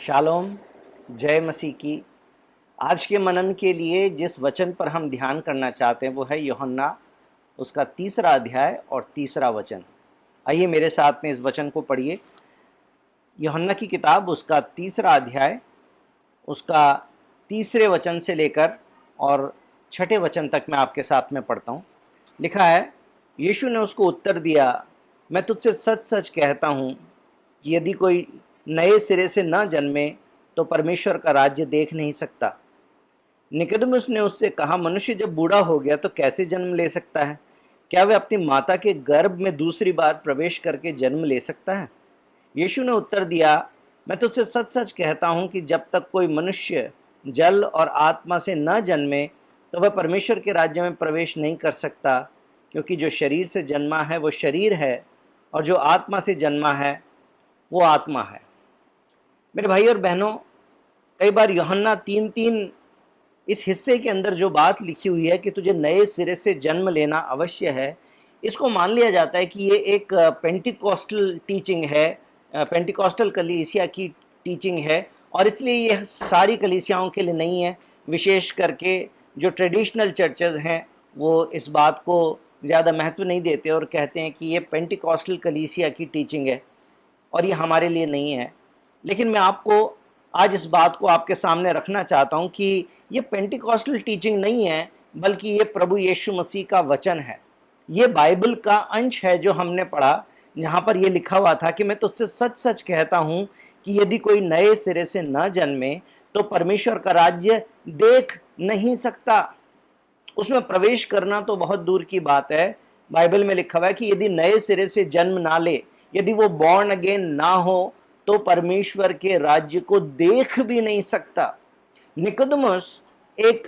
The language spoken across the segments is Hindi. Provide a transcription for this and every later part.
शालोम, जय मसीह की। आज के मनन के लिए जिस वचन पर हम ध्यान करना चाहते हैं वो है यूहन्ना, उसका 3रा अध्याय और 3रा वचन। आइए मेरे साथ में इस वचन को पढ़िए। यूहन्ना की किताब उसका 3रा अध्याय, उसका 3रे वचन से लेकर और 6ठे वचन तक मैं आपके साथ में पढ़ता हूँ। लिखा है, यीशु ने उसको उत्तर दिया, मैं तुझसे सच सच कहता हूँ कि यदि कोई नए सिरे से न जन्मे तो परमेश्वर का राज्य देख नहीं सकता। निकोदेमुस ने उससे कहा, मनुष्य जब बूढ़ा हो गया तो कैसे जन्म ले सकता है? क्या वह अपनी माता के गर्भ में दूसरी बार प्रवेश करके जन्म ले सकता है? यीशु ने उत्तर दिया, मैं तुझसे सच सच कहता हूँ कि जब तक कोई मनुष्य जल और आत्मा से न जन्मे तो वह परमेश्वर के राज्य में प्रवेश नहीं कर सकता। क्योंकि जो शरीर से जन्मा है वो शरीर है, और जो आत्मा से जन्मा है वो आत्मा है। मेरे भाई और बहनों, कई बार यूहन्ना 3:3 इस हिस्से के अंदर जो बात लिखी हुई है कि तुझे नए सिरे से जन्म लेना अवश्य है, इसको मान लिया जाता है कि ये एक पेंटिकॉस्टल टीचिंग है, पेंटिकॉस्टल कलीसिया की टीचिंग है, और इसलिए ये सारी कलीसियाओं के लिए नहीं है। विशेष करके जो ट्रेडिशनल चर्चेज हैं वो इस बात को ज़्यादा महत्व नहीं देते और कहते हैं कि ये पेंटिकॉस्टल कलीसिया की टीचिंग है और ये हमारे लिए नहीं है। लेकिन मैं आपको आज इस बात को आपके सामने रखना चाहता हूँ कि ये पेंटिकॉस्टल टीचिंग नहीं है, बल्कि ये प्रभु यीशु मसीह का वचन है। ये बाइबल का अंश है जो हमने पढ़ा, जहाँ पर ये लिखा हुआ था कि मैं तुझसे सच सच कहता हूँ कि यदि कोई नए सिरे से न जन्मे तो परमेश्वर का राज्य देख नहीं सकता। उसमें प्रवेश करना तो बहुत दूर की बात है। बाइबल में लिखा हुआ है कि यदि नए सिरे से जन्म ना ले, यदि वो बॉर्न अगेन ना हो, तो परमेश्वर के राज्य को देख भी नहीं सकता। निकोदेमुस एक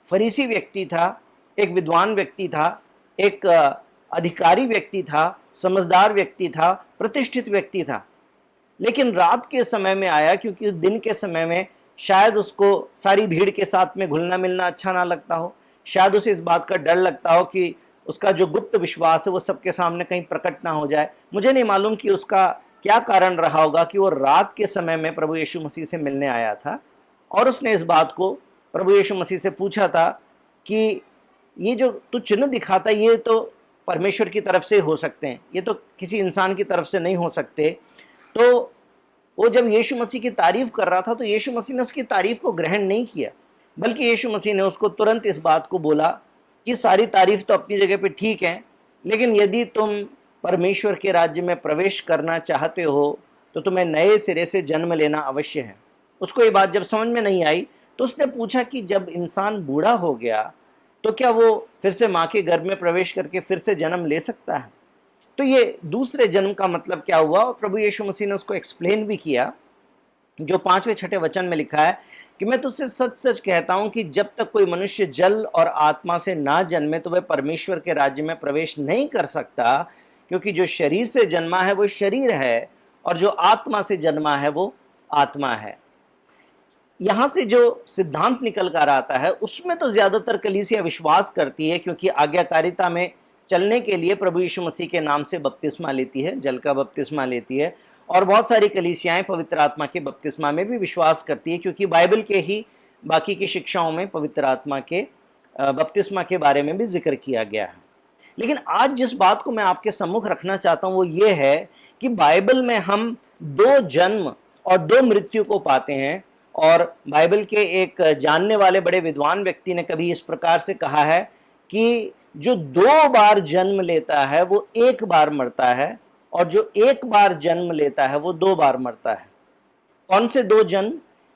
फरीसी व्यक्ति था, एक विद्वान व्यक्ति था, एक अधिकारी व्यक्ति था, समझदार व्यक्ति था, प्रतिष्ठित व्यक्ति था। लेकिन रात के समय में आया, क्योंकि दिन के समय में शायद उसको सारी भीड़ के साथ में घुलना मिलना अच्छा ना लगता हो, शायद उसे इस बात का डर लगता हो कि उसका जो गुप्त विश्वास है वो सबके सामने कहीं प्रकट ना हो जाए। मुझे नहीं मालूम कि उसका क्या कारण रहा होगा कि वो रात के समय में प्रभु यीशु मसीह से मिलने आया था, और उसने इस बात को प्रभु यीशु मसीह से पूछा था कि ये जो तू चिन्ह दिखाता ये तो परमेश्वर की तरफ से हो सकते हैं, ये तो किसी इंसान की तरफ से नहीं हो सकते। तो वो जब यीशु मसीह की तारीफ कर रहा था तो यीशु मसीह ने उसकी तारीफ को ग्रहण नहीं किया, बल्कि यीशु मसीह ने उसको तुरंत इस बात को बोला कि सारी तारीफ तो अपनी जगह पे ठीक है, लेकिन यदि तुम परमेश्वर के राज्य में प्रवेश करना चाहते हो तो तुम्हें नए सिरे से जन्म लेना अवश्य है। उसको ये बात जब समझ में नहीं आई तो उसने पूछा कि जब इंसान बूढ़ा हो गया तो क्या वो फिर से माँ के गर्भ में प्रवेश करके फिर से जन्म ले सकता है? तो ये दूसरे जन्म का मतलब क्या हुआ, और प्रभु यीशु मसीह ने उसको एक्सप्लेन भी किया, जो 5वें 6ठे वचन में लिखा है कि मैं तुझसे सच सच कहता हूं कि जब तक कोई मनुष्य जल और आत्मा से ना जन्मे तो वह परमेश्वर के राज्य में प्रवेश नहीं कर सकता। क्योंकि जो शरीर से जन्मा है वो शरीर है, और जो आत्मा से जन्मा है वो आत्मा है। यहाँ से जो सिद्धांत निकल कर आता है उसमें तो ज्यादातर कलीसिया विश्वास करती है, क्योंकि आज्ञाकारिता में चलने के लिए प्रभु यीशु मसीह के नाम से बपतिस्मा लेती है, जल का बपतिस्मा लेती है, और बहुत सारी कलीसियाएं पवित्र आत्मा के बपतिस्मा में भी विश्वास करती है, क्योंकि बाइबल के ही बाकी की शिक्षाओं में पवित्र आत्मा के बपतिस्मा के बारे में भी जिक्र किया गया है। लेकिन आज जिस बात को मैं आपके सम्मुख रखना चाहता हूं वो ये है कि बाइबल में हम 2 जन्म और 2 मृत्यु को पाते हैं। और बाइबल के एक जानने वाले बड़े विद्वान व्यक्ति ने कभी इस प्रकार से कहा है कि जो 2 बार जन्म लेता है वो 1 बार मरता है, और जो 1 बार जन्म लेता है वो 2 बार मरता है। कौन से 2 जन्म?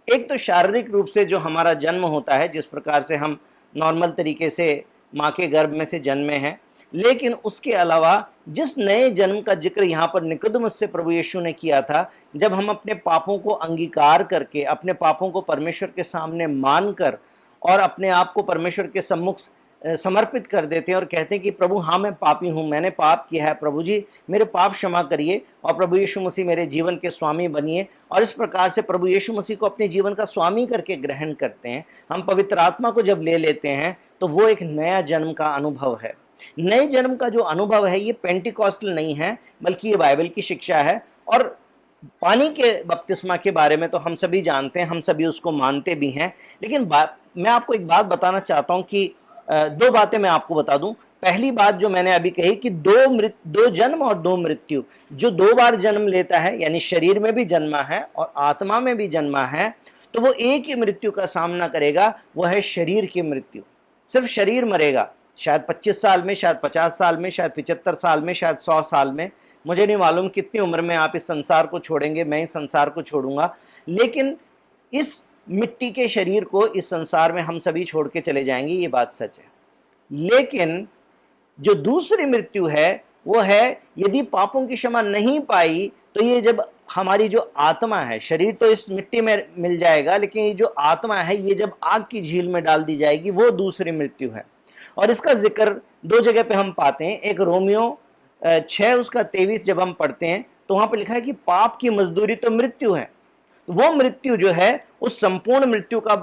एक तो शारीरिक रूप से जो हमारा जन्म होता है, जिस प्रकार से हम नॉर्मल तरीके से माँ के गर्भ में से जन्मे हैं, लेकिन उसके अलावा जिस नए जन्म का जिक्र यहाँ पर निकोदेमुस से प्रभु यीशु ने किया था, जब हम अपने पापों को अंगीकार करके, अपने पापों को परमेश्वर के सामने मानकर और अपने आप को परमेश्वर के सम्मुख समर्पित कर देते हैं और कहते हैं कि प्रभु हाँ मैं पापी हूँ, मैंने पाप किया है, प्रभु जी मेरे पाप क्षमा करिए और प्रभु यीशु मसीह मेरे जीवन के स्वामी बनिए, और इस प्रकार से प्रभु यीशु मसीह को अपने जीवन का स्वामी करके ग्रहण करते हैं। हम पवित्र आत्मा को जब ले लेते हैं तो वो एक नया जन्म का अनुभव है। नए जन्म का जो अनुभव है ये पेंटिकॉस्टल नहीं है, बल्कि ये बाइबल की शिक्षा है। और पानी के बपतिस्मा के बारे में तो हम सभी जानते हैं, हम सभी उसको मानते भी हैं, लेकिन मैं आपको एक बात बताना चाहता हूं कि दो बातें मैं आपको बता दूं। पहली बात जो मैंने अभी कही कि दो जन्म और दो मृत्यु, जो दो बार जन्म लेता है, यानी शरीर में भी जन्मा है और आत्मा में भी जन्मा है, तो वो एक ही मृत्यु का सामना करेगा, वो है शरीर की मृत्यु। सिर्फ शरीर मरेगा, शायद 25 साल में, शायद 50 साल में, शायद 75 साल में, शायद 100 साल में, मुझे नहीं मालूम कितनी उम्र में आप इस संसार को छोड़ेंगे, मैं इस संसार को छोड़ूंगा, लेकिन इस मिट्टी के शरीर को इस संसार में हम सभी छोड़ के चले जाएंगे, ये बात सच है। लेकिन जो दूसरी मृत्यु है वो है, यदि पापों की क्षमा नहीं पाई तो ये जब हमारी जो आत्मा है, शरीर तो इस मिट्टी में मिल जाएगा, लेकिन ये जो आत्मा है ये जब आग की झील में डाल दी जाएगी, वो दूसरी मृत्यु है। और इसका जिक्र दो जगह पे हम पाते हैं। एक रोमियो 6 उसका 23 जब हम पढ़ते हैं तो वहां पर लिखा है कि पाप की मजदूरी तो मृत्यु है। वो मृत्यु जो है उस संपूर्ण मृत्यु का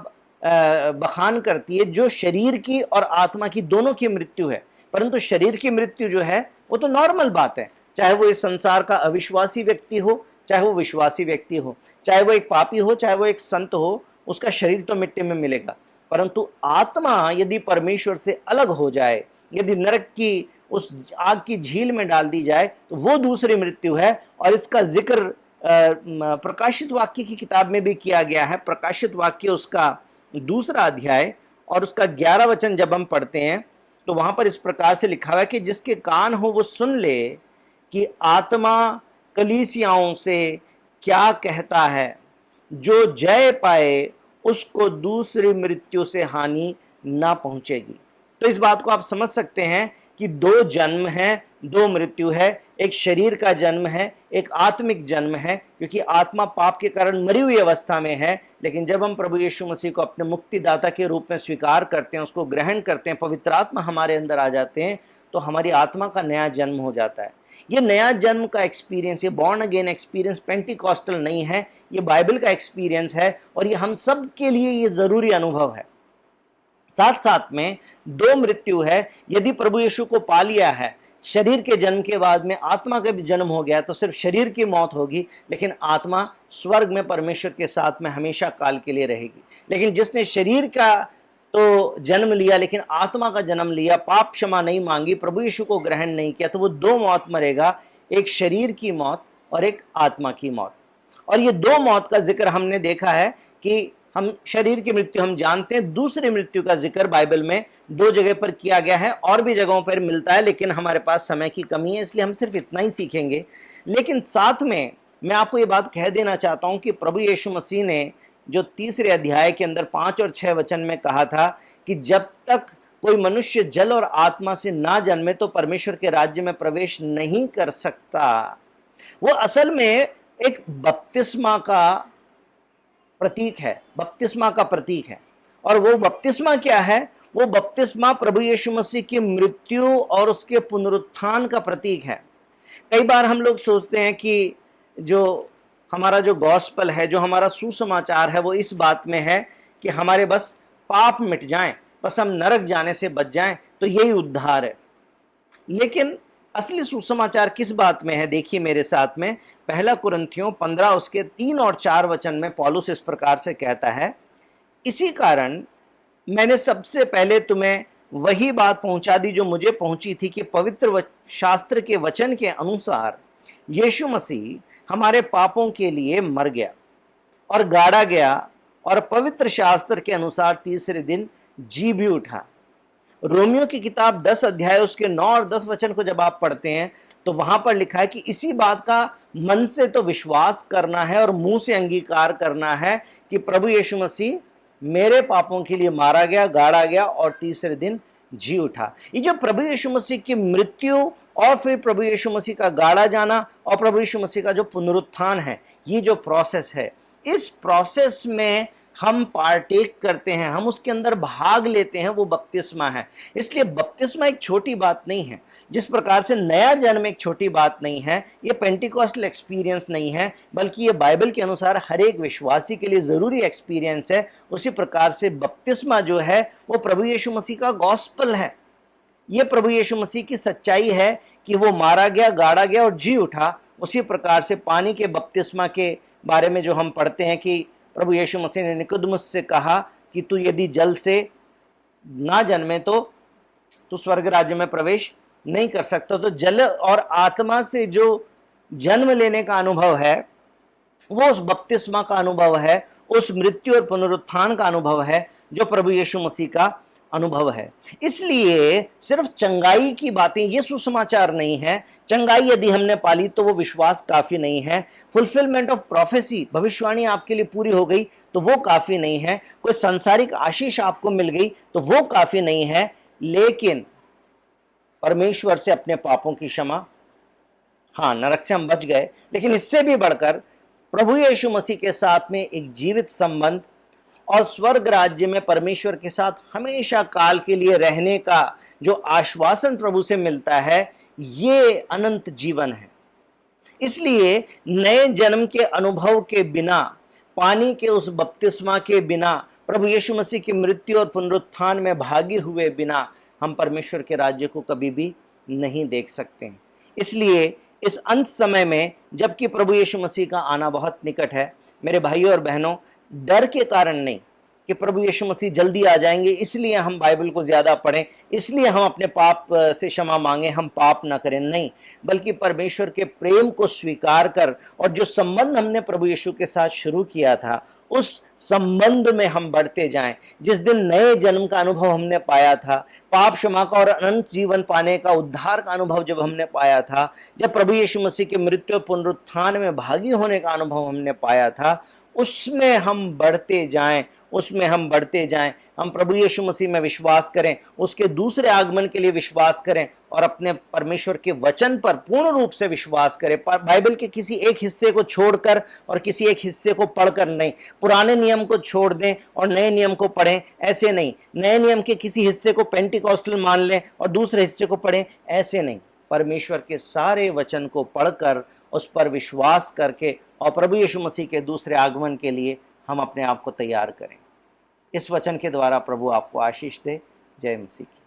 बखान करती है जो शरीर की और आत्मा की दोनों की मृत्यु है। परंतु शरीर की मृत्यु जो है वो तो नॉर्मल बात है, चाहे वो इस संसार का अविश्वासी व्यक्ति हो, चाहे वो विश्वासी व्यक्ति हो, चाहे वो एक पापी हो, चाहे वो एक संत हो, उसका शरीर तो मिट्टी में मिलेगा। परंतु आत्मा यदि परमेश्वर से अलग हो जाए, यदि नरक की उस आग की झील में डाल दी जाए, तो वो दूसरी मृत्यु है। और इसका जिक्र प्रकाशित वाक्य की किताब में भी किया गया है। प्रकाशित वाक्य उसका 2 अध्याय और उसका 11 वचन जब हम पढ़ते हैं तो वहां पर इस प्रकार से लिखा हुआ है कि जिसके कान हो वो सुन ले कि आत्मा कलीसियाओं से क्या कहता है, जो जय पाए उसको दूसरी मृत्यु से हानि ना पहुंचेगी। तो इस बात को आप समझ सकते हैं कि दो जन्म हैं, दो मृत्यु है। एक शरीर का जन्म है, एक आत्मिक जन्म है, क्योंकि आत्मा पाप के कारण मरी हुई अवस्था में है। लेकिन जब हम प्रभु यीशु मसीह को अपने मुक्तिदाता के रूप में स्वीकार करते हैं, उसको ग्रहण करते हैं, पवित्र आत्मा हमारे अंदर आ जाते हैं, तो हमारी आत्मा का नया जन्म हो जाता है। ये नया जन्म का एक्सपीरियंस, ये बॉर्न अगेन एक्सपीरियंस पेंटिकॉस्टल नहीं है, ये बाइबल का एक्सपीरियंस है और ये हम सब के लिए ये जरूरी अनुभव है। साथ साथ में दो मृत्यु है। यदि प्रभु यीशु को पा लिया है, शरीर के जन्म के बाद में आत्मा का भी जन्म हो गया, तो सिर्फ शरीर की मौत होगी, लेकिन आत्मा स्वर्ग में परमेश्वर के साथ में हमेशा काल के लिए रहेगी। लेकिन जिसने शरीर का तो जन्म लिया लेकिन आत्मा का जन्म लिया, पाप क्षमा नहीं मांगी, प्रभु यीशु को ग्रहण नहीं किया, तो वो दो मौत मरेगा, एक शरीर की मौत और एक आत्मा की मौत। और ये दो मौत का जिक्र हमने देखा है कि हम शरीर की मृत्यु हम जानते हैं, दूसरी मृत्यु का जिक्र बाइबल में दो जगह पर किया गया है, और भी जगहों पर मिलता है, लेकिन हमारे पास समय की कमी है, इसलिए हम सिर्फ इतना ही सीखेंगे। लेकिन साथ में मैं आपको ये बात कह देना चाहता हूं कि प्रभु यीशु मसीह ने जो 3 अध्याय के अंदर 5 और 6 वचन में कहा था कि जब तक कोई मनुष्य जल और आत्मा से ना जन्मे तो परमेश्वर के राज्य में प्रवेश नहीं कर सकता, वो असल में एक बपतिस्मा का प्रतीक है, बपतिस्मा का प्रतीक है। और वो बपतिस्मा क्या है? वो बपतिस्मा प्रभु यीशु मसीह की मृत्यु और उसके पुनरुत्थान का प्रतीक है। कई बार हम लोग सोचते हैं कि जो हमारा जो गॉस्पल है, जो हमारा सुसमाचार है, वो इस बात में है कि हमारे बस पाप मिट जाएं, बस हम नरक जाने से बच जाएं, तो यही उद्धार है। लेकिन असली सुसमाचार किस बात में है? देखिए मेरे साथ में, 1 कुरिन्थियों 15 उसके 3 और 4 वचन में पौलुस इस प्रकार से कहता है, इसी कारण मैंने सबसे पहले तुम्हें वही बात पहुंचा दी जो मुझे पहुंची थी कि पवित्र शास्त्र के वचन के अनुसार यीशु मसीह हमारे पापों के लिए मर गया और गाड़ा गया और पवित्र शास्त्र के अनुसार तीसरे दिन जी भी उठा। रोमियो की किताब 10 अध्याय उसके 9 और 10 वचन को जब आप पढ़ते हैं तो वहां पर लिखा है कि इसी बात का मन से तो विश्वास करना है और मुंह से अंगीकार करना है कि प्रभु यीशु मसीह मेरे पापों के लिए मारा गया, गाड़ा गया और तीसरे दिन जी उठा। ये जो प्रभु यीशु मसीह की मृत्यु और फिर प्रभु यीशु मसीह का गाड़ा जाना और प्रभु यीशु मसीह का जो पुनरुत्थान है, ये जो प्रोसेस है, इस प्रोसेस में हम पार्टेक करते हैं, हम उसके अंदर भाग लेते हैं, वो बपतिस्मा है। इसलिए बपतिस्मा एक छोटी बात नहीं है। जिस प्रकार से नया जन्म एक छोटी बात नहीं है, ये पेंटिकॉस्टल एक्सपीरियंस नहीं है, बल्कि ये बाइबल के अनुसार हर एक विश्वासी के लिए ज़रूरी एक्सपीरियंस है। उसी प्रकार से बपतिस्मा जो है वो प्रभु यीशु मसीह का गॉस्पल है। ये प्रभु यीशु मसीह की सच्चाई है कि वो मारा गया, गाड़ा गया और जी उठा, उसी प्रकार से पानी के बपतिस्मा के बारे में जो हम पढ़ते हैं कि प्रभु यीशु मसीह ने निकोदेमुस से कहा कि तू यदि जल से ना जन्मे तो तू स्वर्ग राज्य में प्रवेश नहीं कर सकता। तो जल और आत्मा से जो जन्म लेने का अनुभव है वो उस बपतिस्मा का अनुभव है, उस मृत्यु और पुनरुत्थान का अनुभव है जो प्रभु यीशु मसीह का अनुभव है। इसलिए सिर्फ चंगाई की बातें ये सुसमाचार नहीं है। चंगाई यदि हमने पाली तो वो विश्वास काफी नहीं है। फुलफिलमेंट ऑफ प्रोफेसी, भविष्यवाणी आपके लिए पूरी हो गई तो वो काफी नहीं है। कोई सांसारिक आशीष आपको मिल गई तो वो काफी नहीं है। लेकिन परमेश्वर से अपने पापों की क्षमा, हाँ नरक से हम बच गए, लेकिन इससे भी बढ़कर प्रभु यीशु मसीह के साथ में एक जीवित संबंध और स्वर्ग राज्य में परमेश्वर के साथ हमेशा काल के लिए रहने का जो आश्वासन प्रभु से मिलता है, ये अनंत जीवन है। इसलिए नए जन्म के अनुभव के बिना, पानी के उस बपतिस्मा के बिना, प्रभु यीशु मसीह की मृत्यु और पुनरुत्थान में भागी हुए बिना हम परमेश्वर के राज्य को कभी भी नहीं देख सकते हैं। इसलिए इस अंत समय में, जबकि प्रभु यीशु मसीह का आना बहुत निकट है, मेरे भाइयों और बहनों, डर के कारण नहीं कि प्रभु यीशु मसीह जल्दी आ जाएंगे इसलिए हम बाइबल को ज़्यादा पढ़ें, इसलिए हम अपने पाप से क्षमा मांगें, हम पाप ना करें, नहीं, बल्कि परमेश्वर के प्रेम को स्वीकार कर और जो संबंध हमने प्रभु यीशु के साथ शुरू किया था उस संबंध में हम बढ़ते जाएं। जिस दिन नए जन्म का अनुभव हमने पाया था, पाप क्षमा का और अनंत जीवन पाने का, उद्धार का अनुभव जब हमने पाया था, जब प्रभु यीशु मसीह के मृत्यु पुनरुत्थान में भागी होने का अनुभव हमने पाया था, उसमें हम बढ़ते जाएं, उसमें हम बढ़ते जाएं। हम प्रभु यीशु मसीह में विश्वास करें, उसके दूसरे आगमन के लिए विश्वास करें और अपने परमेश्वर के वचन पर पूर्ण रूप से विश्वास करें। बाइबल के किसी एक हिस्से को छोड़कर और किसी एक हिस्से को पढ़कर नहीं, पुराने नियम को छोड़ दें और नए नियम को पढ़ें, ऐसे नहीं। नए नियम के किसी हिस्से को पेंटिकॉस्टल मान लें और दूसरे हिस्से को पढ़ें, ऐसे नहीं। परमेश्वर के सारे वचन को पढ़कर उस पर विश्वास करके और प्रभु यीशु मसीह के दूसरे आगमन के लिए हम अपने आप को तैयार करें। इस वचन के द्वारा प्रभु आपको आशीष दे। जय मसीह की।